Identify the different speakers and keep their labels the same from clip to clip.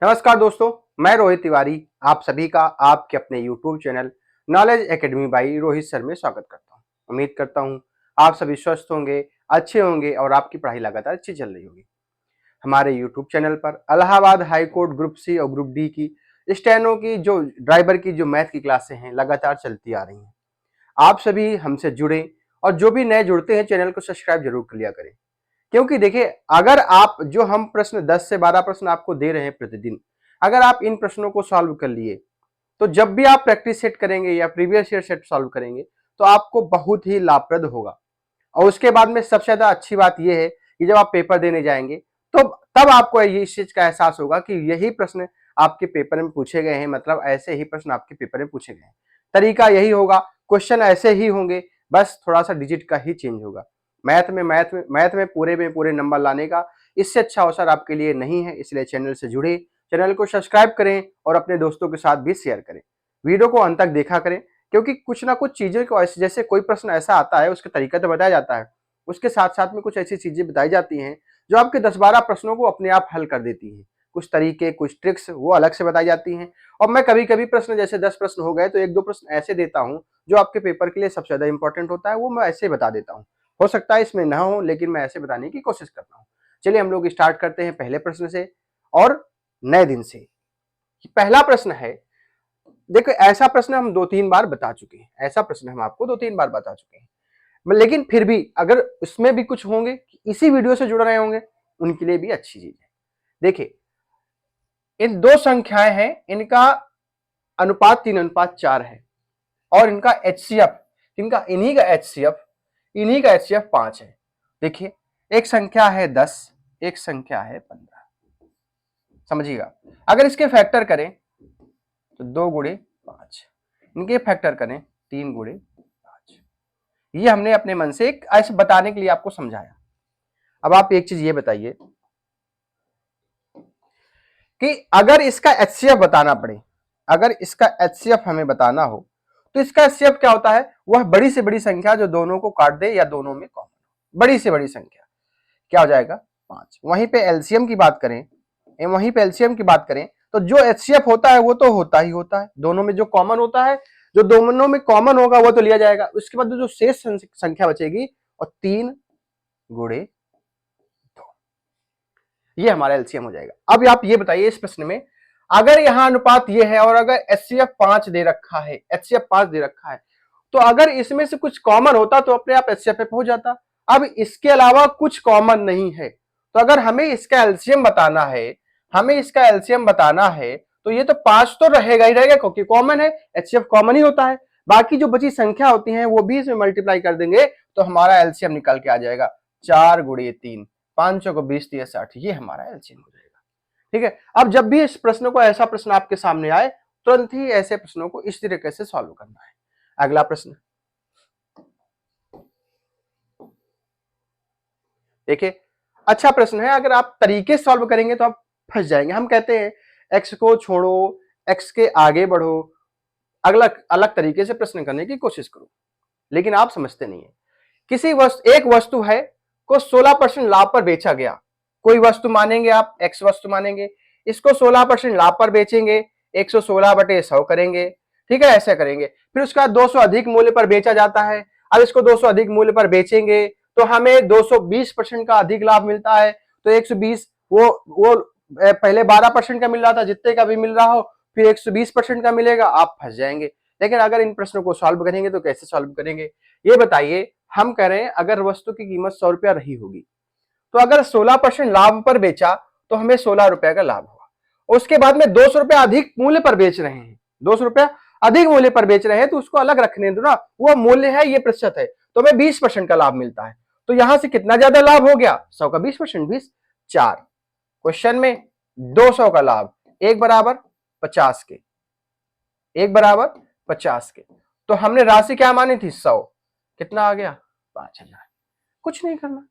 Speaker 1: नमस्कार दोस्तों, मैं रोहित तिवारी आप सभी का आपके अपने YouTube channel knowledge academy by Rohit sir में स्वागत करता हूं। उम्मीद करता हूं आप सभी स्वस्थ होंगे, अच्छे होंगे और आपकी पढ़ाई लगातार अच्छी चल रही होगी। हमारे YouTube चैनल पर Allahabad high court group C और ग्रुप डी की स्टेनो की जो ड्राइवर की जो मैथ की क्लासें हैं लगातार चलती आ रही हैं। आप सभी हमसे जुड़े और जो भी नए जुड़ते हैं चैनल को सब्सक्राइब जरूर कर लिया करें, क्योंकि देखिए अगर आप जो हम प्रश्न 10 से 12 प्रश्न आपको दे रहे हैं प्रतिदिन, अगर आप इन प्रश्नों को सॉल्व कर लिए तो जब भी आप प्रैक्टिस सेट करेंगे या प्रीवियस ईयर सेट सॉल्व करेंगे तो आपको बहुत ही लाभप्रद होगा। और उसके बाद में सबसे ज्यादा अच्छी बात यह है कि जब आप पेपर देने जाएंगे तो तब आपको ये इस चीज का एहसास होगा कि यही प्रश्न आपके पेपर में पूछे गए हैं, मतलब ऐसे ही प्रश्न आपके पेपर में पूछे गए हैं। तरीका यही होगा, क्वेश्चन ऐसे ही होंगे, बस थोड़ा सा डिजिट का ही चेंज होगा। मैथ में पूरे नंबर लाने का इससे अच्छा अवसर आपके लिए नहीं है, इसलिए चैनल से जुड़े, चैनल को सब्सक्राइब करें और अपने दोस्तों के साथ भी शेयर करें। वीडियो को अंत तक देखा करें, क्योंकि कुछ ना कुछ चीजें को ऐसे, जैसे कोई प्रश्न ऐसा आता है उसका तरीका तो बताया जाता है, उसके साथ साथ में कुछ ऐसी चीजें बताई जाती हैं जो आपके 10-12 प्रश्नों को अपने आप हल कर देती हैं। कुछ तरीके, कुछ ट्रिक्स वो अलग से बताई जाती हैं। और मैं कभी कभी प्रश्न, जैसे 10 प्रश्न हो गए तो 1-2 प्रश्न ऐसे देता हूं जो आपके पेपर के लिए सबसे ज्यादा इंपॉर्टेंट होता है, वो मैं ऐसे बता देता हूँ। हो सकता है इसमें ना हो, लेकिन मैं ऐसे बताने की कोशिश करता हूँ। चलिए हम लोग स्टार्ट करते हैं पहले प्रश्न से और नए दिन से। पहला प्रश्न है, देखो ऐसा प्रश्न हम 2-3 बार बता चुके हैं, ऐसा प्रश्न हम आपको 2-3 बार बता चुके हैं, लेकिन फिर भी अगर इसमें भी कुछ होंगे इसी वीडियो से जुड़ रहे होंगे उनके लिए भी अच्छी चीज है। देखिए इन दो संख्याएं हैं, इनका अनुपात 3:4 है और इनका एचसीएफ, इन्हीं का एचसीएफ 5 है। देखिए एक संख्या है 10, एक संख्या है 15। समझिएगा, अगर इसके फैक्टर करें तो 2 × 5, इनके फैक्टर करें 3 × 5। ये हमने अपने मन से एक ऐसे बताने के लिए आपको समझाया। अब आप एक चीज ये बताइए कि अगर इसका एचसीएफ बताना पड़े, अगर इसका एचसीएफ हमें बताना हो तो इसका एचसीएफ क्या होता है? वह बड़ी से बड़ी संख्या जो दोनों को काट दे या दोनों में कॉमन, बड़ी से बड़ी संख्या क्या हो जाएगा? 5। वहीं पे एलसीएम की बात करें, तो जो एचसीएफ होता है वो तो होता ही होता है, दोनों में जो कॉमन होता है, जो दोनों में कॉमन होगा वो तो लिया जाएगा। उसके बाद जो शेष संख्या बचेगी और 3 × 2, ये हमारा एलसीएम हो जाएगा। अब आप ये बताइए इस प्रश्न में अगर यहां अनुपात ये है और अगर एचसीएफ 5 दे रखा है, तो अगर इसमें से कुछ कॉमन होता तो अपने आप एचसीएफ पे पहुंच जाता। अब इसके अलावा कुछ कॉमन नहीं है, तो अगर हमें इसका एलसीएम बताना है तो ये तो 5 तो रहेगा ही रहेगा, क्योंकि कॉमन है, एचसीएफ कॉमन ही होता है। बाकी जो बची संख्या होती है वो भी इसमें मल्टीप्लाई कर देंगे तो हमारा एलसीएम निकल के आ जाएगा 4 × 3, 5 को 20, 3 60, ये हमारा एलसीएम हो जाएगा। ठीक है, अब जब भी इस प्रश्न को, ऐसा प्रश्न आपके सामने आए, तुरंत ही ऐसे प्रश्नों को इस तरीके से सॉल्व करना है। अगला प्रश्न देखिए, अच्छा प्रश्न है, अगर आप तरीके सॉल्व करेंगे तो आप फंस जाएंगे। हम कहते हैं एक्स को छोड़ो, एक्स के आगे बढ़ो, अलग अलग तरीके से प्रश्न करने की कोशिश करो, लेकिन आप समझते नहीं है। एक वस्तु है को 16% लाभ पर बेचा गया, कोई वस्तु मानेंगे आप, एक्स वस्तु मानेंगे, इसको 16% लाभ पर बेचेंगे, 116/100 करेंगे। ठीक है, ऐसा करेंगे। फिर उसका 200 अधिक मूल्य पर बेचा जाता है। अब इसको 200 अधिक मूल्य पर बेचेंगे तो हमें 220% का अधिक लाभ मिलता है। तो 120, वो पहले 12% का मिल रहा था, जितने का भी मिल रहा हो फिर 120% का मिलेगा, आप फंस जाएंगे। लेकिन अगर इन प्रश्नों को सॉल्व करेंगे तो कैसे सॉल्व करेंगे ये बताइए। हम कह रहे हैं अगर वस्तु की कीमत 100 रुपया रही होगी तो अगर 16% लाभ पर बेचा तो हमें 16 रुपया का लाभ हुआ। उसके बाद में 200 रुपया अधिक मूल्य पर बेच रहे हैं, 200 रुपया अधिक मूल्य पर बेच रहे हैं तो उसको अलग रखने दो ना, वो मूल्य है, ये प्रतिशत है, तो हमें 20% का लाभ मिलता है। तो यहां से कितना ज्यादा लाभ हो गया? 100 का 20%, 20, 4। क्वेश्चन में 200 का लाभ, एक बराबर 50 के, एक बराबर 50 के, तो हमने राशि क्या मानी थी? 100, कितना आ गया? 5000। कुछ नहीं करना,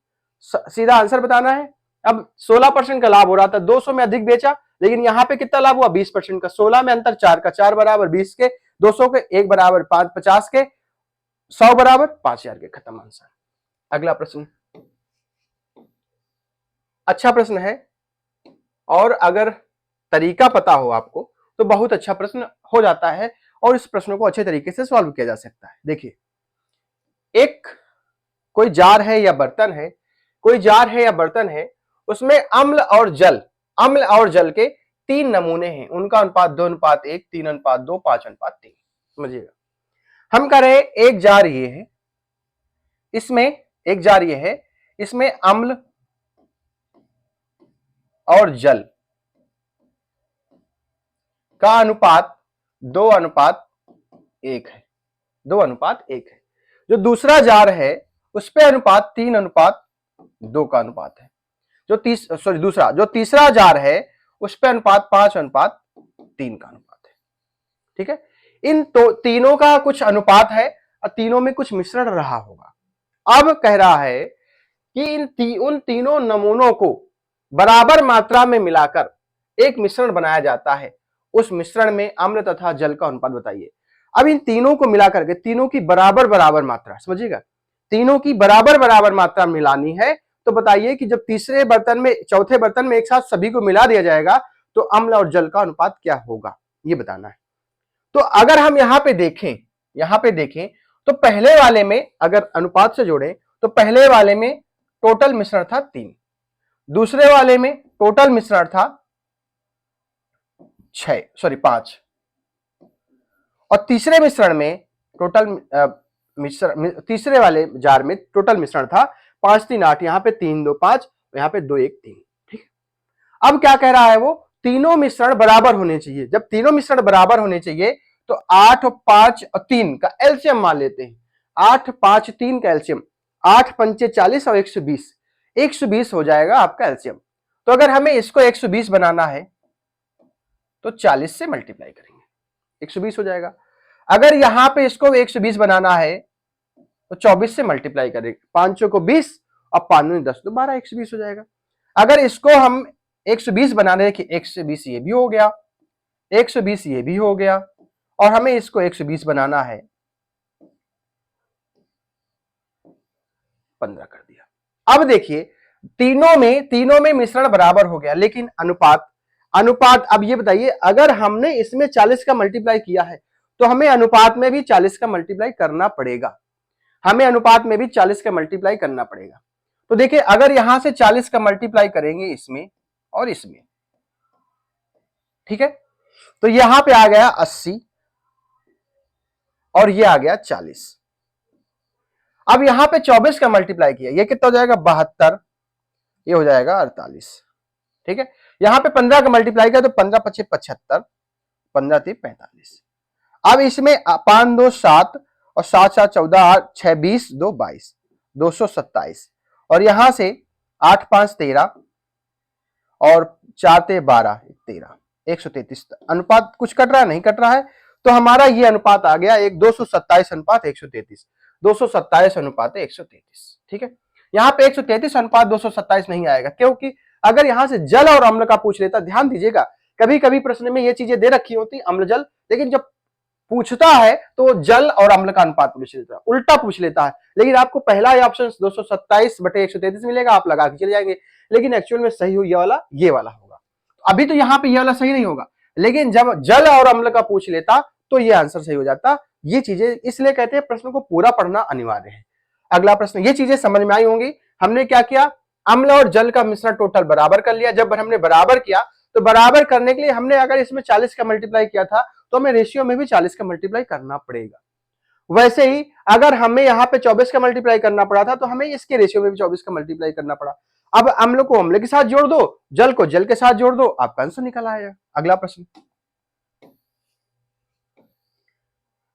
Speaker 1: सीधा आंसर बताना है। अब 16% का लाभ हो रहा था, 200 में अधिक बेचा, लेकिन यहां पे कितना लाभ हुआ? 20% का। 16 में अंतर 4 का, 4 बराबर 20 के, 200 के, 1 बराबर 5, 50 के, 100 बराबर 5000 के। खत्म आंसर। अगला प्रश्न अच्छा प्रश्न है, और अगर तरीका पता हो आपको तो बहुत अच्छा प्रश्न हो जाता है और इस प्रश्न को अच्छे तरीके से सॉल्व किया जा सकता है। देखिए, एक कोई जार है या बर्तन है, कोई जार है या बर्तन है, उसमें अम्ल और जल के 3 नमूने हैं, उनका अनुपात 2:1, 3:2, 5:3। समझिएगा, हम कह रहे हैं एक जार ये है, इसमें एक जार ये है, इसमें अम्ल और जल का अनुपात 2:1 है, 2:1 है। जो दूसरा जार है उस पे अनुपात 3:2 का अनुपात है। जो तीसरा जार है उस पे अनुपात 5:3 का अनुपात है। ठीक है, इन तो तीनों का कुछ अनुपात है और तीनों में कुछ मिश्रण रहा होगा। अब कह रहा है कि उन तीनों नमूनों को बराबर मात्रा में मिलाकर एक मिश्रण बनाया जाता है, उस मिश्रण में अम्ल तथा जल का अनुपात बताइए। अब इन तीनों को मिलाकर के तीनों की बराबर बराबर मात्रा, समझिएगा, तीनों की बराबर बराबर मात्रा मिलानी है, तो बताइए कि जब तीसरे बर्तन में चौथे बर्तन में एक साथ सभी को मिला दिया जाएगा तो अम्ल और जल का अनुपात क्या होगा, ये बताना है। तो अगर हम यहां पे देखें तो पहले वाले में अगर अनुपात से जोड़ें तो पहले वाले में टोटल मिश्रण था 3, दूसरे वाले में टोटल मिश्रण था 5, और तीसरे मिश्रण में तीसरे वाले जार में टोटल मिश्रण था 5 3 8, यहां पे 3 2 5, यहां पे 2 1 3। ठीक है, अब क्या कह रहा है वो, तीनों मिश्रण बराबर होने चाहिए। जब तीनों मिश्रण बराबर होने चाहिए तो 8 5 और 3 का एलसीएम मान लेते हैं। 8 5 3 का एलसीएम 8 पंचे 40 और 120, 120 हो जाएगा आपका एलसीएम। तो अगर हमें इसको 120 बनाना है तो 40 से मल्टीप्लाई करेंगे, 120 हो जाएगा। अगर यहां पे इसको 120 बनाना है तो 24 से मल्टीप्लाई करेंगे, 5 को 20 और 5 10 तो 12, 120 हो जाएगा। अगर इसको हम 120 बनाने, देखिए 120 ये भी हो गया, 120 ये भी हो गया, और हमें इसको 120 बनाना है 15 कर दिया। अब देखिए तीनों में मिश्रण बराबर हो गया, लेकिन अनुपात अनुपात अब ये बताइए, अगर हमने इसमें 40 का मल्टीप्लाई किया है तो हमें अनुपात में भी 40 का मल्टीप्लाई करना पड़ेगा, हमें अनुपात में भी 40 का मल्टीप्लाई करना पड़ेगा। तो देखिए, अगर यहां से 40 का मल्टीप्लाई करेंगे इसमें और इसमें, ठीक है, तो यहां पे आ गया 80 और ये आ गया 40। अब यहां पे 24 का मल्टीप्लाई किया, ये कितना हो जाएगा 72, ये हो जाएगा 48। ठीक है, यहां पे 15 का मल्टीप्लाई किया तो 15 पचे 75, 15 3 45। अब इसमें 5 2 7 और 7 7 14 8 6 20 2 22, 227, और यहां से 8 5 13 और 4 ते 12 13, 133। अनुपात कुछ कट रहा है, नहीं कट रहा है, तो हमारा ये अनुपात आ गया एक 227 अनुपात 133, 227 अनुपात 133। ठीक है, यहाँ पे 133 अनुपात 227 नहीं आएगा, क्योंकि अगर यहां से जल और अम्ल का पूछ लेता, ध्यान दीजिएगा, कभी कभी प्रश्न में ये चीजें दे रखी होती अम्ल जल, लेकिन जब पूछता है तो जल और अम्ल का अनुपात पूछ लेता है, उल्टा पूछ लेता है। लेकिन आपको पहला ऑप्शन 227/133 मिलेगा, आप लगा के चले जाएंगे, लेकिन एक्चुअल में सही हो ये वाला होगा। अभी तो यहाँ पे ये वाला सही नहीं होगा, लेकिन जब जल और अम्ल का पूछ लेता तो ये आंसर सही हो जाता। ये चीजें इसलिए कहते हैं प्रश्न को पूरा पढ़ना अनिवार्य है। अगला प्रश्न, ये चीजें समझ में आई होंगी। हमने क्या किया, अम्ल और जल का मिश्रण टोटल बराबर कर लिया। जब हमने बराबर किया तो बराबर करने के लिए हमने अगर इसमें 40 का मल्टीप्लाई किया था तो हमें रेशियो में भी 40 का मल्टीप्लाई करना पड़ेगा। वैसे ही अगर हमें यहाँ पे 24 का मल्टीप्लाई करना पड़ा था तो हमें इसके रेशियो में भी 24 का मल्टीप्लाई करना पड़ा। अब अम्ल को अम्ल के साथ जोड़ दो, जल को जल के साथ जोड़ दो, आपका आंसर निकल आएगा। अगला प्रश्न,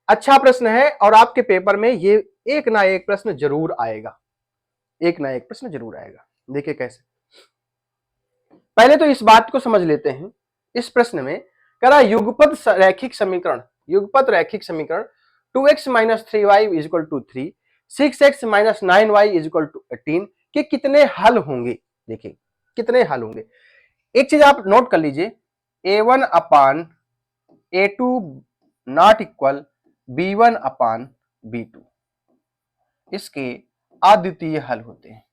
Speaker 1: अच्छा प्रश्न है और आपके पेपर में ये एक ना एक प्रश्न जरूर आएगा, एक ना एक प्रश्न जरूर आएगा। देखिए कैसे, पहले तो इस बात को समझ लेते हैं। इस प्रश्न में करा युगपत रैखिक समीकरण 2x - 3y = 3, 6x - 9y = 18 के कितने हल होंगे। देखिए कितने हल होंगे, एक चीज आप नोट कर लीजिए, a1/a2 नॉट इक्वल b1/b2 इसके अद्वितीय हल होते हैं।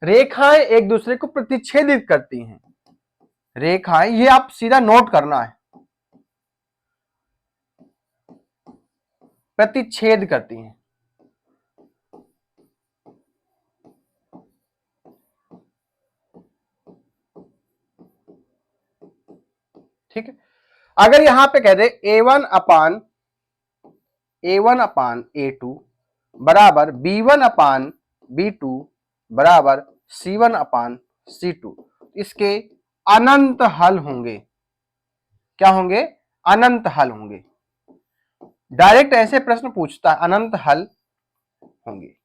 Speaker 1: रेखाएं एक दूसरे को प्रतिच्छेदित करती हैं। रेखाएं, ये आप सीधा नोट करना है, प्रतिच्छेद करती हैं। ठीक है, अगर यहां पे कह दे A1 अपान A2 बराबर B1 अपान B2 बराबर C1 अपान C2, इसके अनंत हल होंगे। क्या होंगे? अनंत हल होंगे। डायरेक्ट ऐसे प्रश्न पूछता है, अनंत हल होंगे।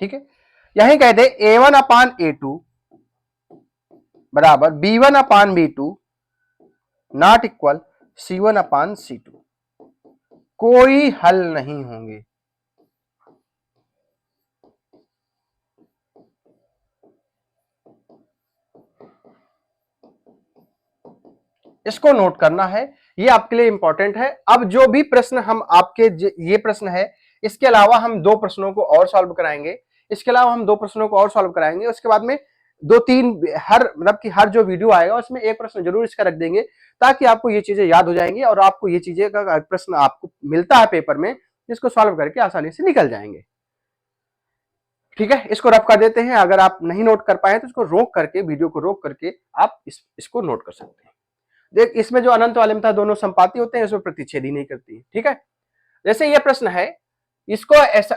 Speaker 1: ठीक है, यही कहते A1 अपान A2 बराबर B1 upon B2 not equal C1 upon C2, कोई हल नहीं होंगे। इसको नोट करना है, ये आपके लिए इंपॉर्टेंट है। अब जो भी प्रश्न हम आपके, ये प्रश्न है, इसके अलावा हम दो प्रश्नों को और सॉल्व कराएंगे। इसके अलावा हम दो प्रश्नों को और सॉल्व कराएंगे। उसके बाद में दो तीन, हर मतलब कि हर जो वीडियो आएगा उसमें एक प्रश्न जरूर इसका रख देंगे, ताकि आपको ये चीजें याद हो जाएंगी और आपको ये चीजें का प्रश्न आपको मिलता है पेपर में, जिसको सॉल्व करके आसानी से निकल जाएंगे। ठीक है, इसको रफ कर देते हैं। अगर आप नहीं नोट कर पाए तो इसको रोक करके, वीडियो को रोक करके आप इसको नोट कर सकते हैं। देख, इसमें जो अनंत वाले में था दोनों संपाती होते हैं, इसमें प्रतिच्छेद ही नहीं करती है। ठीक है, जैसे ये प्रश्न है, इसको ऐसा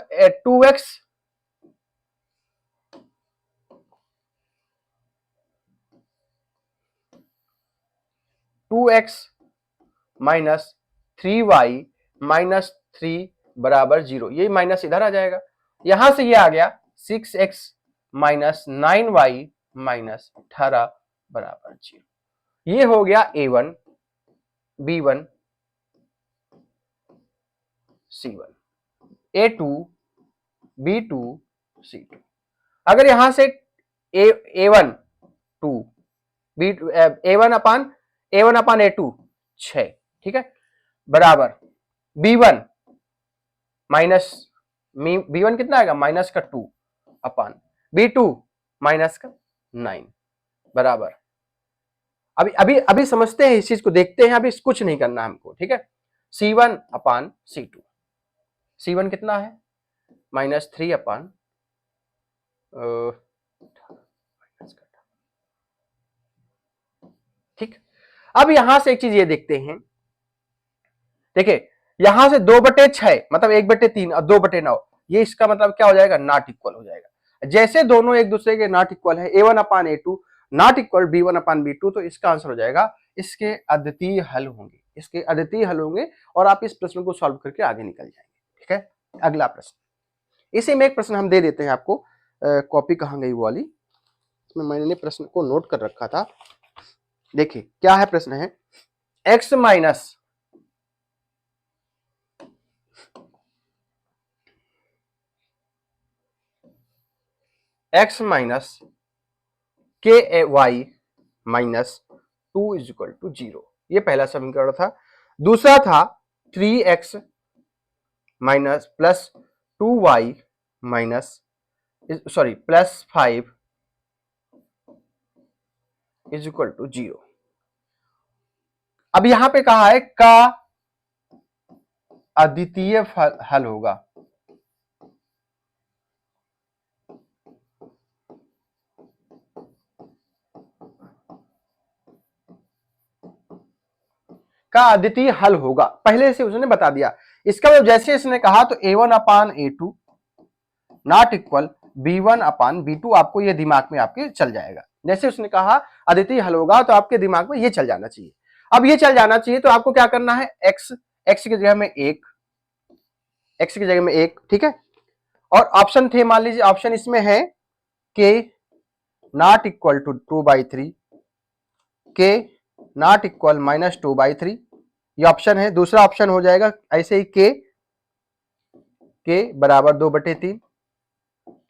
Speaker 1: 2x माइनस 3y माइनस 3 बराबर 0, ये माइनस इधर आ जाएगा। यहां से ये आ गया 6x माइनस 9y माइनस 18 बराबर 0। ये हो गया A1 B1 C1, A2 B2 C2। अगर यहां से A1 2 B2 A1 अपान A2 6, ठीक है, बराबर B1 माइनस B1 कितना आएगा? माइनस का 2 अपान B2 माइनस का 9 बराबर। अभी अभी अभी समझते हैं, इस चीज को देखते हैं। अभी कुछ नहीं करना हमको। ठीक है, C1 अपान C2, C1 कितना है? माइनस 3 अपान ठीक। अब यहां से एक चीज ये देखते हैं, देखिए यहां से 2/6 मतलब 1/3 और 2/9, ये इसका मतलब क्या हो जाएगा? नॉट इक्वल हो जाएगा। जैसे दोनों एक दूसरे के नॉट इक्वल है, A1 upon A2 not equal B1 upon B2, तो इसका आंसर हो जाएगा, इसके अद्वितीय हल होंगे। इसके अद्वितीय हल होंगे और आप इस प्रश्न को सॉल्व करके आगे निकल जाएंगे। ठीक है, अगला प्रश्न, इसी में एक प्रश्न हम दे देते हैं आपको। कॉपी कहां गई वो वाली? इसमें मैंने प्रश्न को नोट कर रखा था। देखिए क्या है प्रश्न है, x minus k y minus 2 is equal to 0, ये पहला समीकरण था। दूसरा था 3x minus plus 2y minus sorry plus 5 is equal to 0। अब यहां पे कहा है का अद्वितीय हल होगा। का अद्वितीय हल होगा, पहले से उसने बता दिया। इसका मतलब जैसे इसने कहा तो A1 upon A2 not equal B1 upon B2, आपको ये दिमाग में आपके चल जाएगा। जैसे उसने कहा अद्वितीय हल होगा तो आपके दिमाग में ये चल जाना चाहिए। अब ये चल जाना चाहिए तो आपको क्या करना है, x की जगह में 1, x की जगह में 1, ठीक है। और ऑप्शन थे, मान लीजिए ऑप्शन इसमें है k not equal to 2/3, k not equal minus 2/3, ये ऑप्शन है। दूसरा ऑप्शन हो जाएगा ऐसे ही k बराबर 2/3,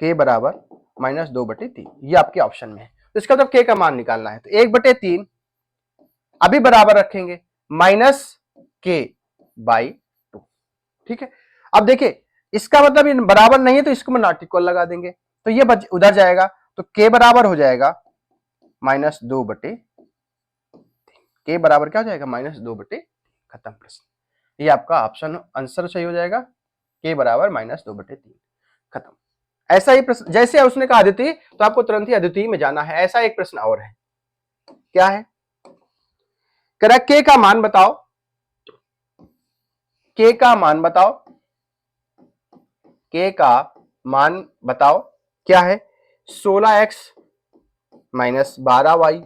Speaker 1: k बराबर माइनस 2/3, ये आपके ऑप्शन में है। तो इसका मतलब k का मान निकालना है, तो 1/3 अभी बराबर रखेंगे माइनस k/2, ठीक है। अब देखिए इसका मतलब ये बराबर नहीं है तो इसको नॉट इक्वल लगा देंगे, तो ये उधर जाएगा, तो के बराबर हो जाएगा -2/3। के बराबर क्या हो जाएगा -2/3। खत्म प्रश्न। ये आपका ऑप्शन आंसर सही हो जाएगा, के बराबर -2/3। खत्म। ऐसा ही प्रश्न जैसे उसने कहा अदिति, तो आपको तुरंत ही अदिति में जाना है। ऐसा एक प्रश्न और है, क्या है, कह के का मान बताओ, के का मान बताओ, के का मान बताओ, क्या है, 16x - 12y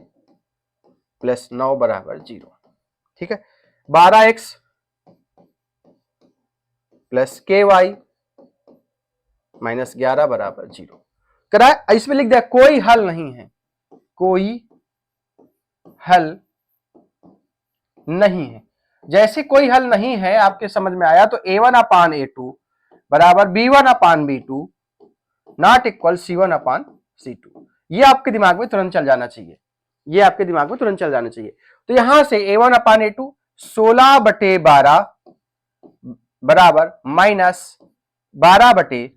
Speaker 1: + 9 = 0। ठीक है, 12x + ky - 11 = 0 करा। इसमें लिख दिया कोई हल नहीं है, कोई हल नहीं है। जैसे कोई हल नहीं है आपके समझ में आया, तो a1/a2 बराबर b1/b2 नॉट इक्वल c1/c2। ये आपके दिमाग में तुरंत चल जाना चाहिए, ये आपके दिमाग में तुरंत चल जाना चाहिए। तो यहां से a1/a2 16/12 बराबर -12/k।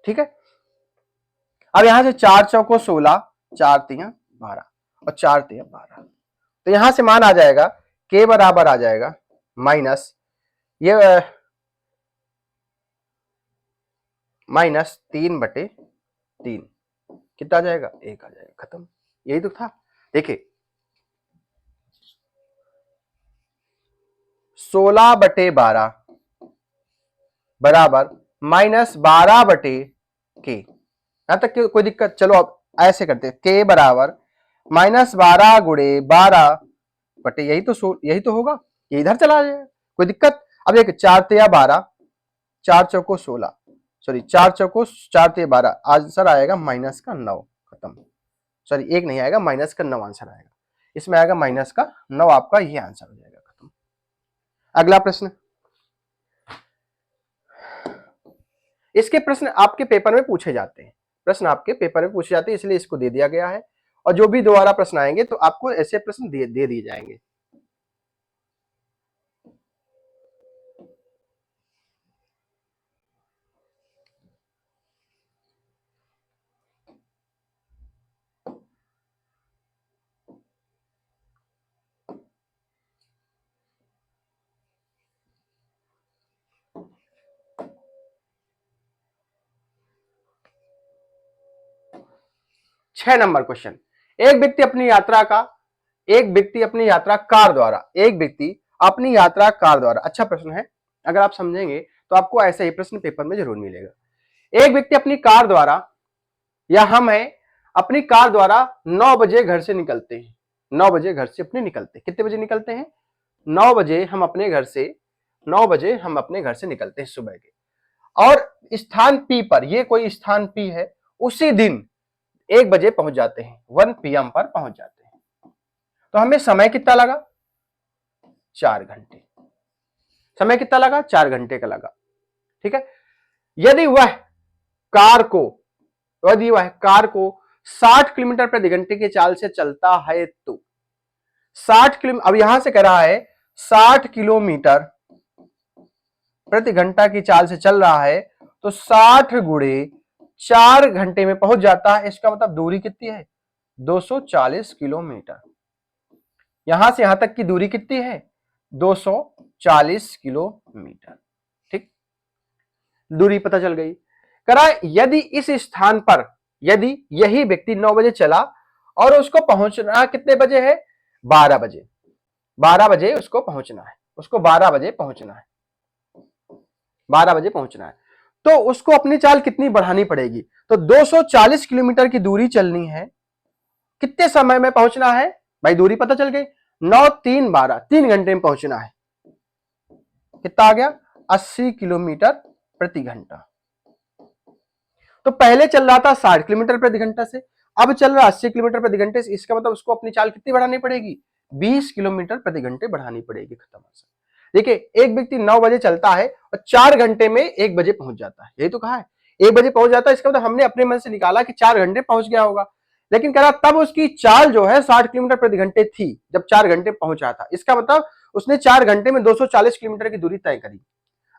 Speaker 1: ठीक है, अब यहां से 4 चौको 16, 4 तिया 12 और 4 तिया 12, तो यहां से मान आ जाएगा के बराबर आ जाएगा माइनस ये -3/3। कितना आ जाएगा, 1 आ जाएगा। खत्म, यही तो था। देखिए 16/12 बराबर -12/k। यहां तक कोई दिक्कत, चलो अब ऐसे करते हैं, के बराबर -12 × 12 यही तो होगा, ये इधर चला जाएगा, कोई दिक्कत। अब देखिए 4 तिया 12, 4 चौको 16, सॉरी 4 चौको 4 तिया 12, आंसर आएगा -9। खत्म, सॉरी 1 नहीं आएगा, -9 आंसर आएगा, इसमें आएगा -9, आपका ये आंसर हो जाएगा। खत्म। अगला प्रश्न, इसके प्रश्न आपके पेपर में पूछे जाते हैं, प्रश्न आपके पेपर में पूछे जाते हैं, इसलिए इसको दे दिया गया है। और जो भी दोबारा प्रश्न आएंगे तो आपको ऐसे प्रश्न दे दिए जाएंगे। छह नंबर क्वेश्चन, एक व्यक्ति अपनी यात्रा कार द्वारा, अच्छा प्रश्न है, अगर आप समझेंगे तो आपको ऐसा ही प्रश्न पेपर में जरूर मिलेगा। एक व्यक्ति अपनी कार द्वारा, या हम है अपनी कार द्वारा 9 बजे घर से निकलते हैं, 9 बजे घर से अपने निकलते हैं। कितने बजे निकलते हैं, 9 बजे हम अपने घर से, 9 बजे हम अपने घर से निकलते हैं सुबह के, और स्थान पी पर, ये कोई स्थान पी है, उसी दिन 1 बजे पहुंच जाते हैं, 1 PM पर पहुंच जाते हैं। तो हमें समय कितना लगा, 4 घंटे। समय कितना लगा, 4 घंटे का लगा। ठीक है, यदि वह कार को 60 किलोमीटर प्रति घंटे की चाल से चलता है तो 60 किलोमीटर, अब यहां से कह रहा है 60 किलोमीटर प्रति घंटा की चाल से चल रहा है, तो 60 × 4 घंटे में पहुंच जाता है। इसका मतलब दूरी कितनी है, 240 किलोमीटर। यहां से यहां तक की दूरी कितनी है, 240 किलोमीटर। ठीक, दूरी पता चल गई। करा यदि इस स्थान पर, यदि यही व्यक्ति 9 बजे चला और उसको पहुंचना कितने बजे है, 12 बजे, 12 बजे उसको पहुंचना है, उसको 12 बजे पहुंचना है, 12 बजे पहुंचना है, तो उसको अपनी चाल कितनी बढ़ानी पड़ेगी, तो 240 किलोमीटर की दूरी चलनी है, कितने समय में पहुंचना है, भाई दूरी पता चल गई, 9 3 12, 3 घंटे में पहुंचना है। कितना आ गया, 80 किलोमीटर प्रति घंटा। तो पहले चल रहा था 60 किलोमीटर प्रति घंटा से, अब चल रहा 80 किलोमीटर प्रति घंटे से, इसका मतलब उसको अपनी चाल कितनी बढ़ानी पड़ेगी, 20 किलोमीटर प्रति घंटे बढ़ानी पड़ेगी। खत्म। देखिए एक व्यक्ति 9 बजे चलता है और 4 घंटे में 1 बजे पहुंच जाता है, यही तो कहा है 1 बजे पहुंच जाता है, इसका मतलब हमने अपने मन से निकाला कि 4 घंटे पहुंच गया होगा, लेकिन कह रहा तब उसकी चाल जो है 60 किलोमीटर प्रति घंटे थी जब 4 घंटे पहुंचा था, इसका मतलब उसने 4 घंटे में 240 किलोमीटर की दूरी तय करी।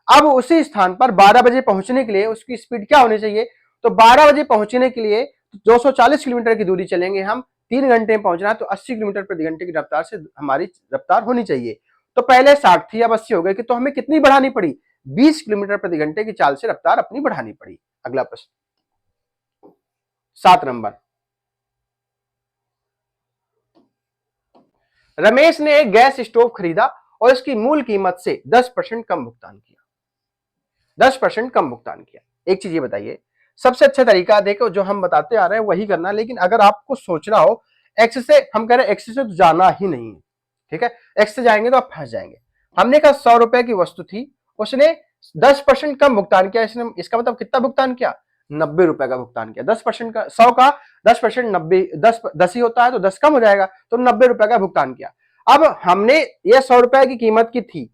Speaker 1: अब उसी स्थान पर 12 बजे पहुंचने के लिए उसकी स्पीड क्या होनी चाहिए? तो 12 बजे पहुंचने के लिए 240 किलोमीटर की दूरी चलेंगे हम, 3 घंटे में पहुंचना है, तो 80 किलोमीटर प्रति घंटे की रफ्तार से हमारी रफ्तार होनी चाहिए। तो पहले 60 थी, अब 80 हो गई, कि तो हमें कितनी बढ़ानी पड़ी? 20 किलोमीटर प्रति घंटे की चाल से रफ्तार अपनी बढ़ानी पड़ी। अगला प्रश्न 7 नंबर, रमेश ने एक गैस स्टोव खरीदा और इसकी मूल कीमत से 10% कम भुगतान किया। 10% कम भुगतान किया। एक चीज ये बताइए, सबसे अच्छा तरीका देखो जो हम बताते आ रहे हैं वही करना, लेकिन अगर आपको सोचना हो एक्स से, हम कह रहे हैं एक्स से तो जाना ही नहीं है, ठीक है, एक्स से जाएंगे तो आप फंस जाएंगे। हमने कहा 100 रुपए की वस्तु थी, उसने 10% कम भुगतान किया, इसने इसका मतलब कितना भुगतान किया? 90 रुपए का भुगतान किया। 10% का 100 का 10% 90, 10 ही होता है तो 10 कम हो जाएगा, तो 90 रुपए का भुगतान किया। अब हमने ये 100 रुपए की कीमत की थी,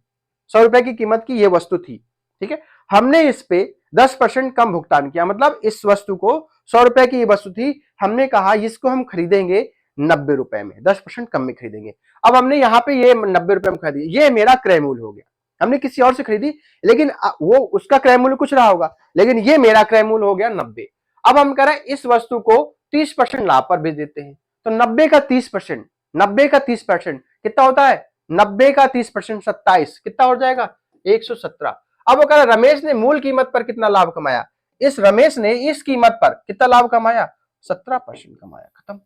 Speaker 1: 100 रुपए की कीमत की ये वस्तु थी, ठीक है, हमने इस पे 10% कम भुगतान किया, मतलब इस वस्तु को 100 रुपए की ये वस्तु थी, हमने कहा इसको हम खरीदेंगे 90 रुपए में, 10% कम में खरीदेंगे। अब हमने यहाँ पे ये 90 रुपए में खरीदी, ये मेरा क्रय मूल्य हो गया। हमने किसी और से खरीदी, लेकिन वो उसका क्रय मूल्य कुछ रहा होगा, लेकिन ये मेरा क्रय मूल्य हो गया 90। अब हम कह रहे हैं इस वस्तु को 30% लाभ पर बेच देते हैं, तो 90 का 30%, 90 का 30% कितना होता है? 90 का 30% 27, कितना हो जाएगा? 117। अब वो कह रहा रमेश ने मूल कीमत पर कितना लाभ कमाया? इस रमेश ने इस कीमत पर कितना लाभ कमाया? 17% कमाया, खत्म।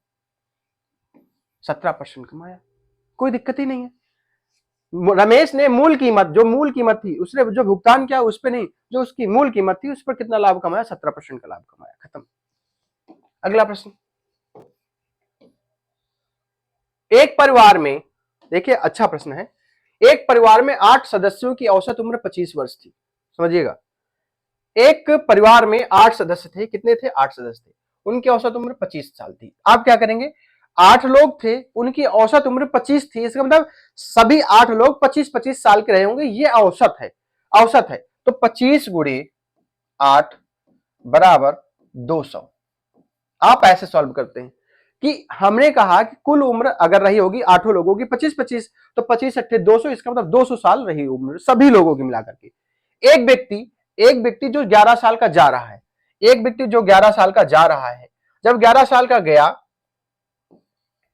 Speaker 1: 17% कमाया, कोई दिक्कत ही नहीं है। रमेश ने मूल कीमत, जो मूल कीमत थी उसने जो भुगतान किया उस पर नहीं, जो उसकी मूल कीमत थी उस पर कितना लाभ कमाया? 17% का लाभ कमाया, खत्म। अगला प्रश्न, एक परिवार में, देखिए अच्छा प्रश्न है, एक परिवार में 8 सदस्यों की औसत उम्र 25 वर्ष थी। समझिएगा, एक परिवार में 8 सदस्य थे, कितने थे? 8 सदस्य थे, उनकी औसत उम्र 25 साल थी। आप क्या करेंगे, 8 लोग थे, उनकी औसत उम्र 25 थी, इसका मतलब सभी 8 लोग 25-25 साल के रहे होंगे, ये औसत है, औसत है। तो 25 गुणे 8 बराबर 200। आप ऐसे सॉल्व करते हैं कि हमने कहा कि कुल उम्र अगर रही होगी 8 लोगों की 25-25, तो 25 अट्ठे 200, इसका मतलब 200 साल रही उम्र सभी लोगों की मिलाकर के। एक व्यक्ति, एक व्यक्ति जो 11 साल का जा रहा है, एक व्यक्ति जो 11 साल का जा रहा है, जब 11 साल का गया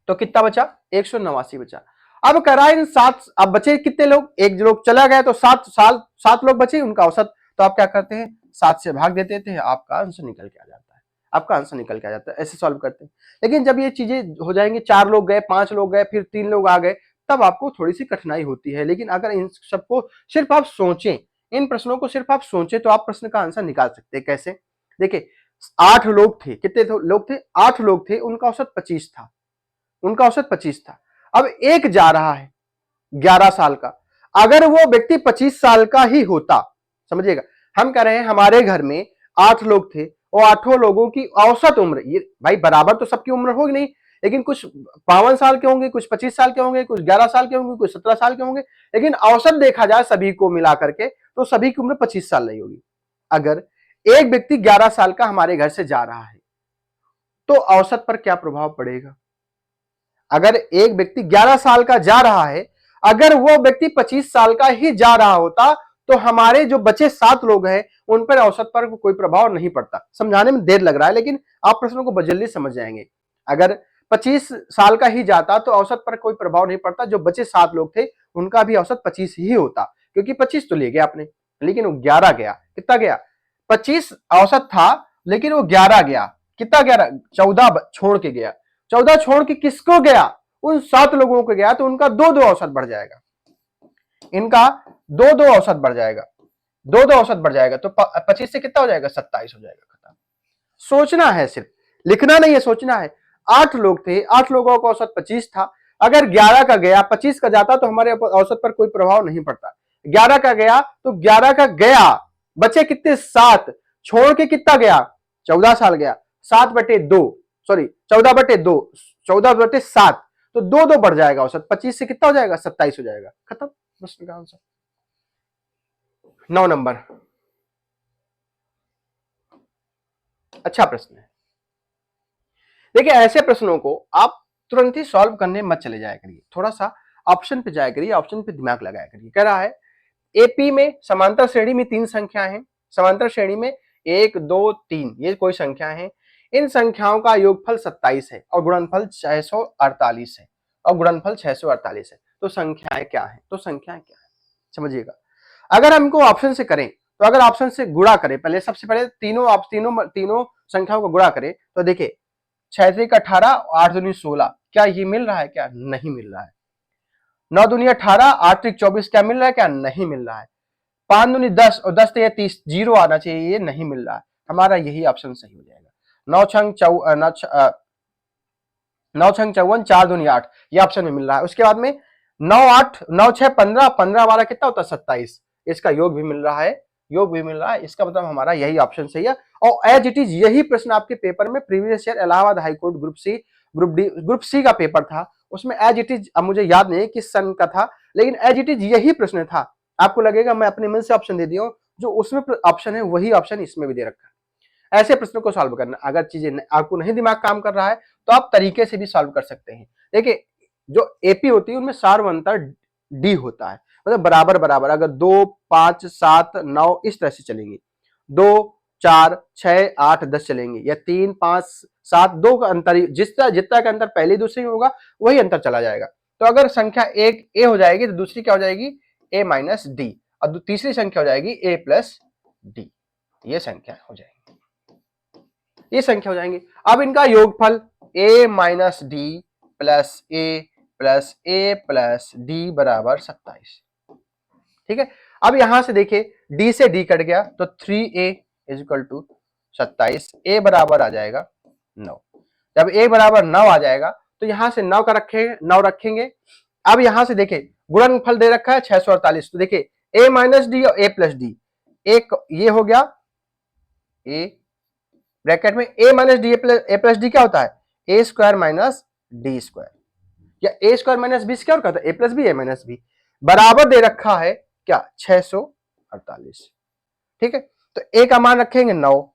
Speaker 1: तो कितना बचा? 189 बचा। अब करा इन 7, अब बचे कितने लोग? एक लोग चला गया तो 7 लोग बचे, उनका औसत, तो आप क्या करते हैं? 7 से भाग देते थे, आपका आंसर निकल के आ जाता है, आपका आंसर निकल के आ जाता है। ऐसे सॉल्व करते हैं। लेकिन जब ये चीजें हो जाएंगी, 4 लोग गए, 5 लोग गए, फिर 3 लोग आ गए, तब आपको थोड़ी सी कठिनाई होती है। लेकिन अगर इन सबको सिर्फ आप सोचें, इन प्रश्नों को सिर्फ आप सोचें, तो आप प्रश्न का आंसर निकाल सकते हैं। कैसे? देखिए, 8 लोग थे, कितने लोग थे? 8 लोग थे, उनका औसत 25 था, उनका औसत 25 था। अब एक जा रहा है 11 साल का, अगर वो व्यक्ति 25 साल का ही होता, समझिएगा, हम कह रहे हैं हमारे घर में 8 लोग थे और 8 लोगों की औसत उम्र, ये भाई बराबर तो सबकी उम्र होगी नहीं, लेकिन कुछ 52 साल के होंगे, कुछ 25 साल के होंगे, कुछ 11 साल के होंगे, कुछ 17 साल के होंगे, लेकिन औसत देखा जाए सभी को मिला करके तो सभी की उम्र 25 साल रही होगी। अगर एक व्यक्ति 11 साल का हमारे घर से जा रहा है तो औसत पर क्या प्रभाव पड़ेगा? अगर एक व्यक्ति 11 साल का जा रहा है, अगर वो व्यक्ति 25 साल का ही जा रहा होता तो हमारे जो बचे 7 लोग हैं उन पर औसत पर कोई प्रभाव नहीं पड़ता। समझाने में देर लग रहा है, लेकिन आप प्रश्नों को जल्दी समझ जाएंगे। अगर 25 साल का ही जाता तो औसत पर कोई प्रभाव नहीं पड़ता, जो बचे 7 लोग थे उनका भी औसत 25 ही होता, क्योंकि 25 तो ले गया आपने, लेकिन वो 11 गया। कितना गया? 25 औसत था, लेकिन वो 11 गया। कितना? 11, 14 छोड़ के गया। 14 छोड़ के किसको गया? उन 7 लोगों को गया, तो उनका 2-2 औसत बढ़ जाएगा, इनका 2-2 औसत बढ़ जाएगा, 2-2 औसत बढ़ जाएगा, तो 25 से कितना हो जाएगा? 27 हो जाएगा, खत्म। सोचना है, सिर्फ लिखना नहीं है, सोचना है। 8 लोग थे, 8 लोगों का औसत 25 था, अगर 11 का गया 25 का जाता तो हमारे औसत पर कोई प्रभाव नहीं पड़ता। 11 का गया तो 11 का गया, बचे कितने? 7, छोड़ के कितना गया? 14 साल गया, 7/2, सॉरी 14/2, 14/7, तो 2-2 बढ़ जाएगा औसत, 25 से कितना हो जाएगा? 27 हो जाएगा, खत्म प्रश्न का आंसर। 9 नंबर, अच्छा प्रश्न है। देखिए, ऐसे प्रश्नों को आप तुरंत ही सॉल्व करने मत चले जाया करिए, थोड़ा सा ऑप्शन पे जाया करिए, ऑप्शन पे दिमाग लगाया करिए। कह रहा है एपी में समांतर श्रेणी में 3 संख्या है, समांतर श्रेणी में 1 2 3 ये कोई संख्या है। इन संख्याओं का योगफल 27 है और गुणनफल 648 है, और गुणनफल 648 है। तो संख्याएं क्या है, तो संख्याएं क्या है समझिएगा। अगर हमको ऑप्शन से करें, तो अगर ऑप्शन से गुणा करें, पहले सबसे पहले तीनों संख्याओं को गुणा करें, तो देखिए 6 3 18, 8 दूनी 16, क्या ये मिल रहा है, क्या नहीं मिल रहा है। 9 दूनी 18, 8 3 24, क्या मिल रहा है, क्या नहीं मिल रहा है। 5 दूनी 10 और 10 3 30, जीरो आना चाहिए, ये नहीं मिल रहा है। हमारा यही ऑप्शन सही हो जाएगा। 9 छंग 54, 4 दूनी 8, ये ऑप्शन में मिल रहा है। उसके बाद में 9 8 9 6 15, 15 12 कितना होता है 27, इसका योग भी मिल रहा है, योग भी मिल रहा है। इसका मतलब हमारा यही ऑप्शन सही है। और एज इट इज यही प्रश्न आपके पेपर में previous year Allahabad high court group C, group C का पेपर था, उसमें एज इट इज, अब मुझे याद नहीं किस सन का था, लेकिन एज इट इज यही प्रश्न था। आपको लगेगा मैं अपने मन से ऑप्शन दे दिया हूं, जो उसमें ऑप्शन है वही ऑप्शन इसमें भी दे रखा है। ऐसे प्रश्नों को सॉल्व करना, अगर चीजें आपको नहीं दिमाग काम कर रहा है तो आप तरीके से भी सॉल्व कर सकते हैं। देखिए जो एपी होती है उनमें सार्व अंतर डी होता है, मतलब बराबर बराबर, अगर 2 5 7 9 इस तरह से चलेंगे, 2 4 6 8 10 चलेंगे, या 3 5 7 2 का अंतर, जितना जितना का अंतर पहले दूसरे में होगा वही अंतर चला जाएगा। तो अगर संख्या एक ए हो जाएगी तो दूसरी क्या हो जाएगी, ए माइनस डी, और तीसरी संख्या हो जाएगी ए प्लस डी। ये संख्या हो जाएगी, ये संख्या हो जाएंगे। अब इनका योगफल a minus D plus A plus D बराबर 27। ठीक है, अब यहां से देखिए d से d कट गया तो 3a is equal to 27, a बराबर आ जाएगा 9। जब a बराबर 9 आ जाएगा तो यहां से 9 का रखेंगे, 9 रखेंगे। अब यहां से देखिए गुणनफल दे रखा है 648, तो देखिए a माइनस डी और a प्लस डी, एक ये हो गया a ब्रैकेट में, a minus D A plus D क्या होता है, ए स्क्वायर माइनस डी स्क्वायर, या ए स्क्वायर माइनस बी क्या होता है, ए प्लस बी ए माइनस बी, बराबर दे रखा है क्या 648। ठीक है, तो ए का मान रखेंगे 9,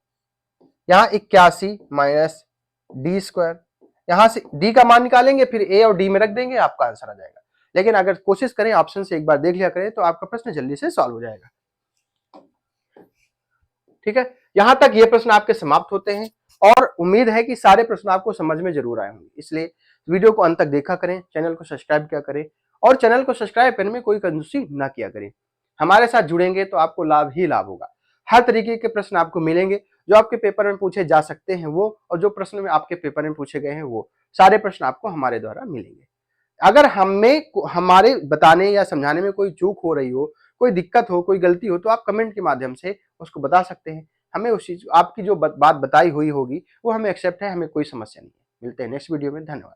Speaker 1: यहां 81 माइनस डी स्क्वायर, यहां से डी का मान निकालेंगे, फिर ए और डी में रख देंगे, आपका आंसर आ जाएगा। लेकिन अगर कोशिश करें ऑप्शन से एक बार देख लिया करें तो आपका प्रश्न जल्दी से सॉल्व हो जाएगा। ठीक है, यहां तक ये प्रश्न आपके समाप्त होते हैं, और उम्मीद है कि सारे प्रश्न आपको समझ में जरूर आए होंगे। इसलिए वीडियो को अंत तक देखा करें, चैनल को सब्सक्राइब किया करें, और चैनल को सब्सक्राइब करने में कोई कंजूसी ना किया करें। हमारे साथ जुड़ेंगे तो आपको लाभ ही लाभ होगा। हर तरीके के प्रश्न आपको मिलेंगे, जो आपके पेपर में पूछे जा सकते हैं वो, और जो प्रश्न में आपके पेपर में पूछे गए हैं वो सारे प्रश्न आपको हमारे द्वारा मिलेंगे। अगर हमें हमारे बताने या समझाने में कोई चूक हो रही हो, कोई दिक्कत हो, कोई गलती हो, तो आप कमेंट के माध्यम से उसको बता सकते हैं। हमें उस चीज, आपकी जो बात बताई हुई होगी वो हमें एक्सेप्ट है, हमें कोई समस्या नहीं है। मिलते हैं नेक्स्ट वीडियो में, धन्यवाद।